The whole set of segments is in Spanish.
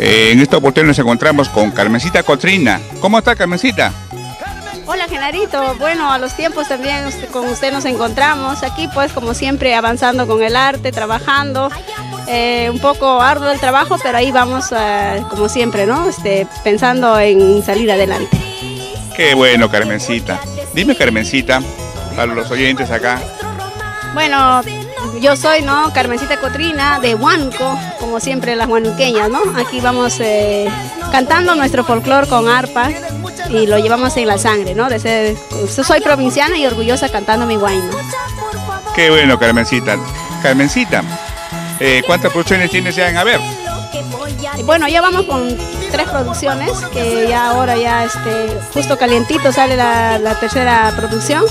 En esta oportunidad nos encontramos con Carmencita Cotrina. ¿Cómo está, Carmencita? Hola, Genarito. Bueno, a los tiempos también con usted nos encontramos aquí, pues como siempre avanzando con el arte, trabajando. Un poco arduo el trabajo, pero ahí vamos como siempre, ¿no? Pensando en salir adelante. Qué bueno, Carmencita. Dime, Carmencita, para los oyentes acá. Bueno, yo soy, ¿no?, Carmencita Cotrina de Huánuco, como siempre las huanuqueñas, ¿no? Aquí vamos cantando nuestro folclore con arpa y lo llevamos en la sangre, ¿no? Soy provinciana y orgullosa cantando mi huayno. Qué bueno, Carmencita. Carmencita, ¿cuántas producciones tienes ya en haber? Bueno, ya vamos con 3 producciones, que ya ahora justo calientito sale la tercera producción,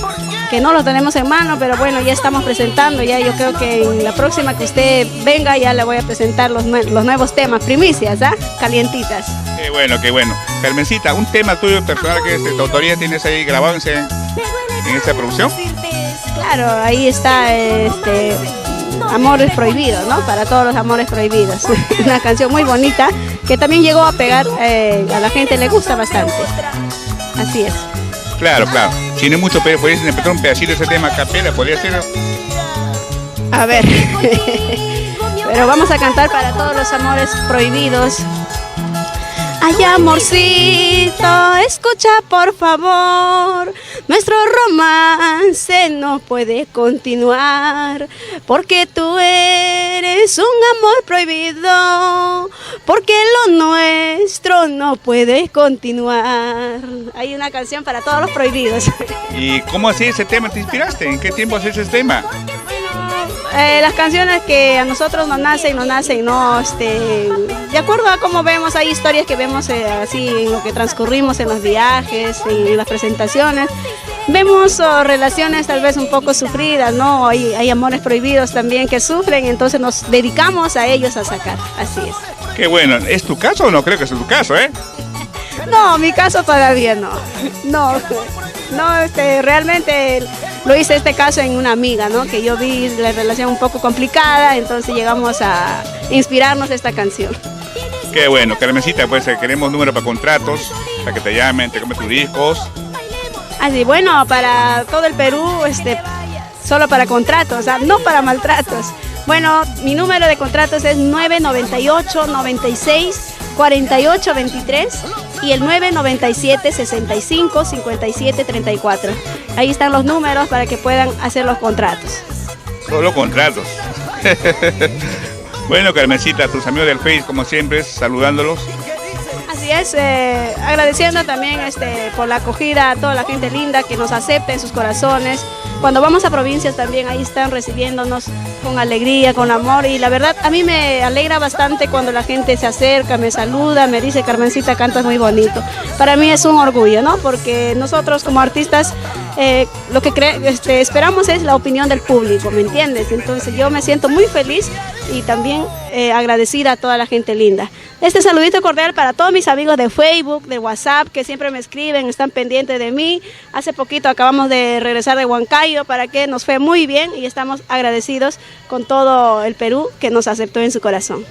que no lo tenemos en mano, pero bueno, ya estamos presentando, ya yo creo que en la próxima que usted venga ya le voy a presentar los nuevos temas, primicias, calientitas. Qué bueno, qué bueno. Carmencita, un tema tuyo personal que tu autoría tienes ahí grabado en esta producción. Claro, ahí está Amores Prohibidos, ¿no? Para todos los amores prohibidos. Una canción muy bonita que también llegó a pegar, a la gente le gusta bastante. Así es. Claro, claro. Si no es mucho, podrías interpretar un pedacito de ese tema a capela, podría ser. A ver. Pero vamos a cantar para todos los amores prohibidos. Ay, amorcito, escucha por favor, nuestro romance no puede continuar, porque tú eres un amor prohibido, porque lo nuestro no puede continuar. Hay una canción para todos los prohibidos. ¿Y cómo así ese tema te inspiraste? ¿En qué tiempo haces ese tema? Las canciones que a nosotros nos nacen, ¿no? De acuerdo a cómo vemos, hay historias que vemos así en lo que transcurrimos en los viajes, en las presentaciones. Vemos relaciones tal vez un poco sufridas, ¿no? Hay amores prohibidos también que sufren, entonces nos dedicamos a ellos a sacar, así es. Qué bueno, ¿es tu caso o no creo que es tu caso, No, mi caso todavía no. No, realmente lo hice caso en una amiga, ¿no? Que yo vi la relación un poco complicada, entonces llegamos a inspirarnos esta canción. Qué bueno, Carmencita, pues queremos número para contratos, para que te llamen, te compren tus discos. Así, bueno, para todo el Perú, solo para contratos, no para maltratos. Bueno, mi número de contratos es 998 96 48 23 y el 997 65 57 34. Ahí están los números para que puedan hacer los contratos. Solo contratos. Bueno, Carmencita, tus amigos del Face, como siempre, saludándolos. Así es, agradeciendo también por la acogida a toda la gente linda que nos acepta en sus corazones. Cuando vamos a provincias también ahí están recibiéndonos con alegría, con amor, y la verdad a mí me alegra bastante cuando la gente se acerca, me saluda, me dice: Carmencita, cantas muy bonito. Para mí es un orgullo, ¿no? Porque nosotros como artistas lo que esperamos es la opinión del público, ¿me entiendes? Entonces yo me siento muy feliz y también agradecida a toda la gente linda. Saludito cordial para todos mis amigos de Facebook, de WhatsApp, que siempre me escriben, están pendientes de mí. Hace poquito acabamos de regresar de Huancayo, para que nos fue muy bien y estamos agradecidos con todo el Perú que nos aceptó en su corazón.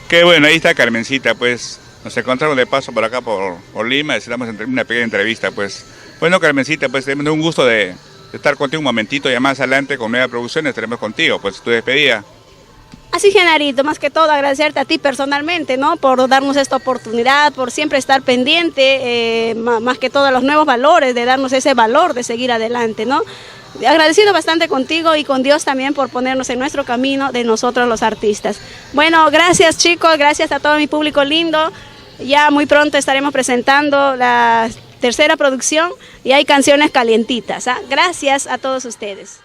Qué bueno, ahí está Carmencita, pues nos encontramos de paso por acá por Lima, necesitamos una pequeña entrevista, pues. Bueno, Carmencita, pues tenemos un gusto de estar contigo un momentito, y más adelante con nuevas producciones estaremos contigo, pues tu despedida. Así, Genarito, más que todo agradecerte a ti personalmente, ¿no? Por darnos esta oportunidad, por siempre estar pendiente, más que todo los nuevos valores, de darnos ese valor de seguir adelante, ¿no? Agradecido bastante contigo y con Dios también por ponernos en nuestro camino de nosotros los artistas. Bueno, gracias chicos, gracias a todo mi público lindo. Ya muy pronto estaremos presentando la tercera producción y hay canciones calientitas, Gracias a todos ustedes.